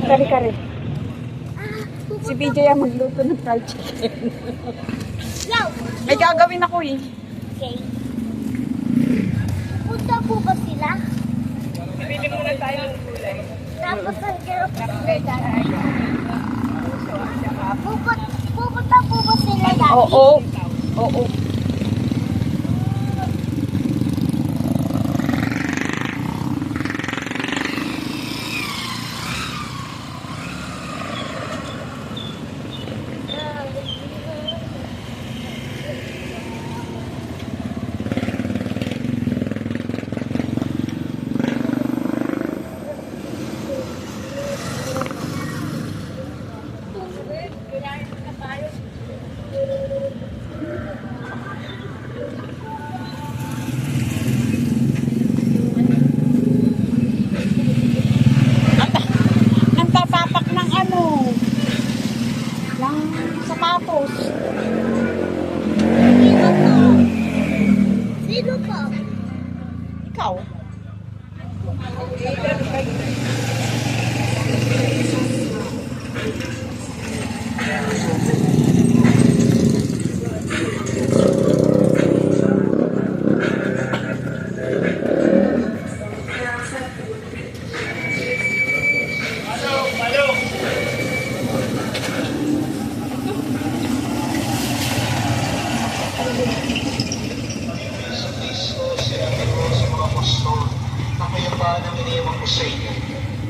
Kare-kare. Si BJ ang magluto ng fried chicken. May gagawin ako eh. Okay. Punta po ba sila? Bibili muna tayo ng gulay. Tapos ang girl pupunta po ba sila dati? Oo. Oo. Sapatos. Sino po? Sino po? Ikaw? Kapayapaan ang iniiwan ko sa inyo.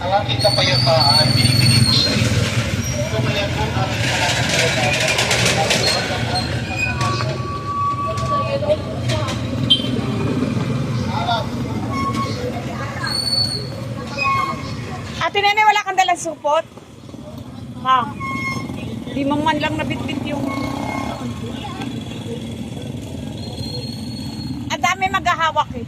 Ang aking kapayapaan, binibigay ko sa inyo. Kumayan mo ang aking kalakapayapaan. Ate Nene, wala kang dalang supot? Ha? Di mo man lang nabitbit yung... Ang dami maghahawak eh.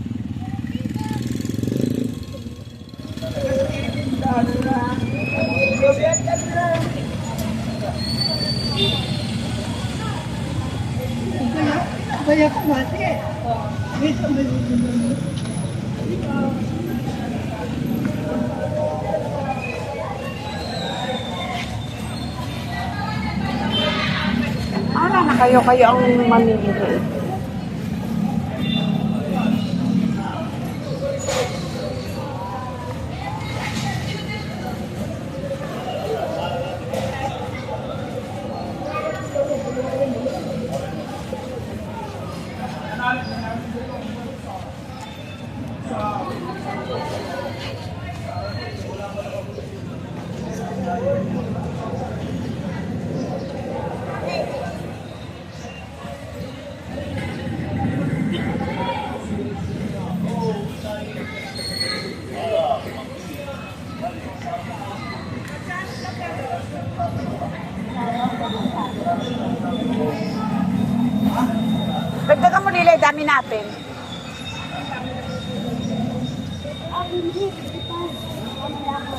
Kaya ko mati. Ano na kayo ang mamimili? Dagdagan mo nila, dami natin. Hindi. Wala ko.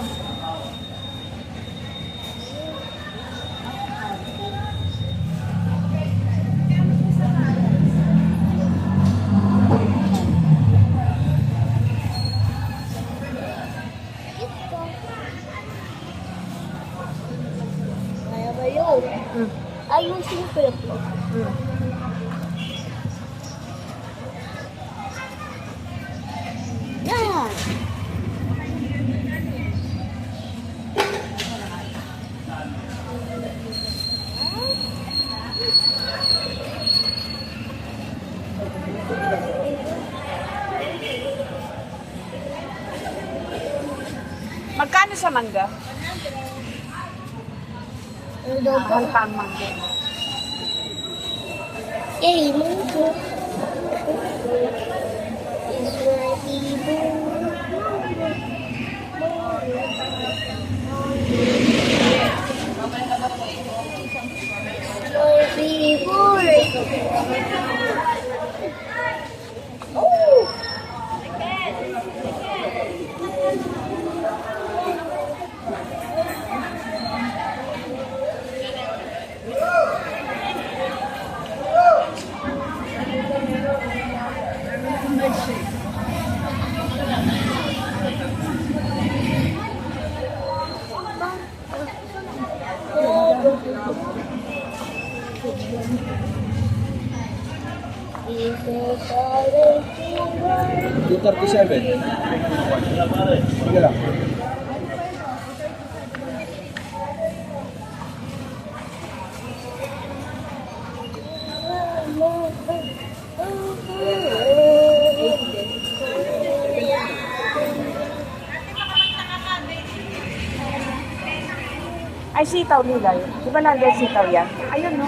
Kaya ba yun? Ayusin ko yun. Yan. Magkano sa mangga? Ano daw po? Mahal pa ang mangga. Eh, mungko. Is my 237. Sige lang. Ay, sitaw nila yun. Di ba nandiyan sitaw yan? Ayun, no?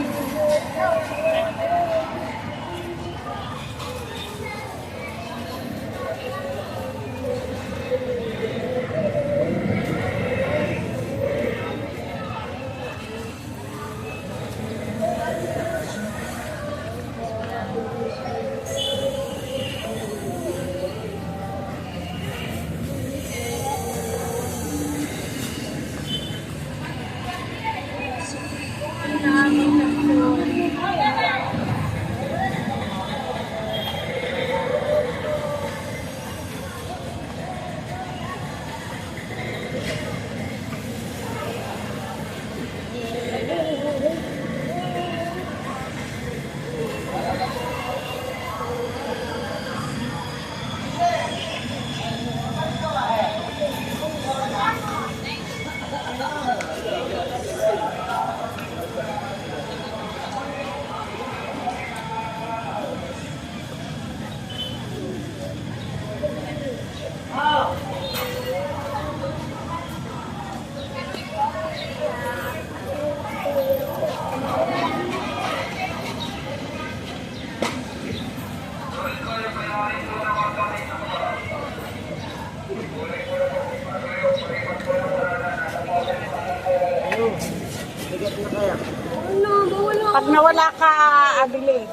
Pag nawala ka, Adelaide.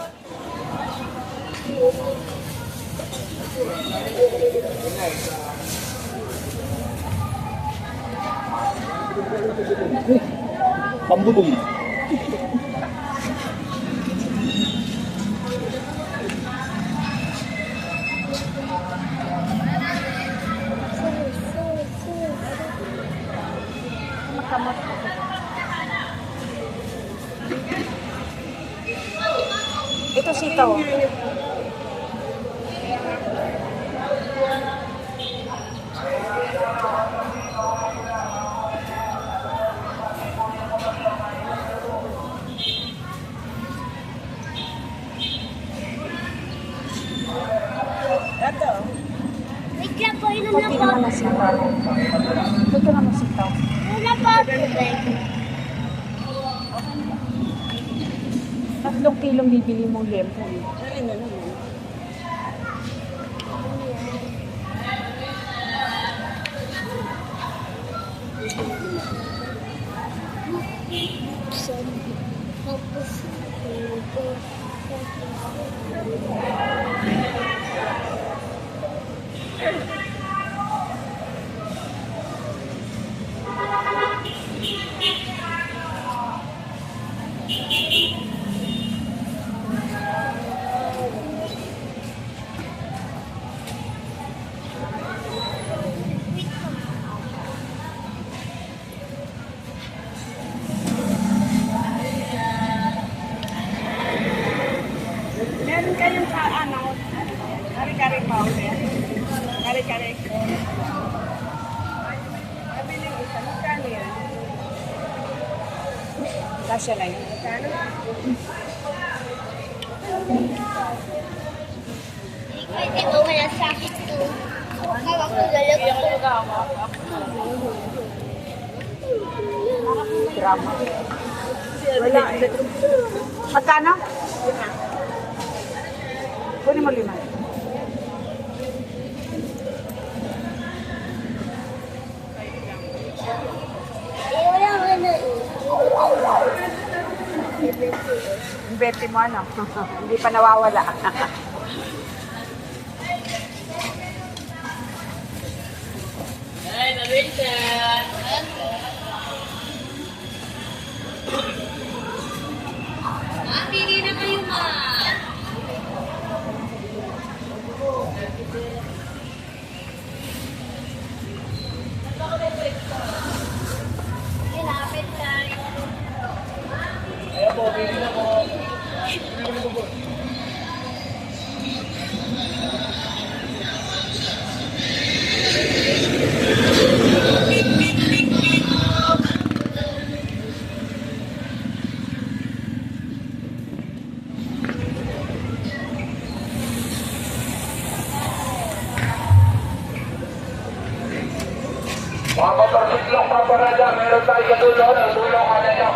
Pambubong. Makamot. Ito sitaw. Wait lang po, inom Kunti na po. naman na sitaw. Ito naman sitaw. Inom na po. 3 kilong bibili mong lempo. Tapos, Meron kayong sa ano, kari-kari powder. Kari-kari. Nabili ko isa. Magkano yan? Kasya na yun. Magkano? pwede mo wala sa akin to. Hawak ko galag ako. Drama. Wala. Magkano? Kunin mo 5. Wala ka na eh. Yung 20 mo ano? Hindi pa nawawala. Pili na kayo, ma. Lapit tayo. Ayan po, pili na po. parada, meron tayo sa dulo, ang dulo kanina.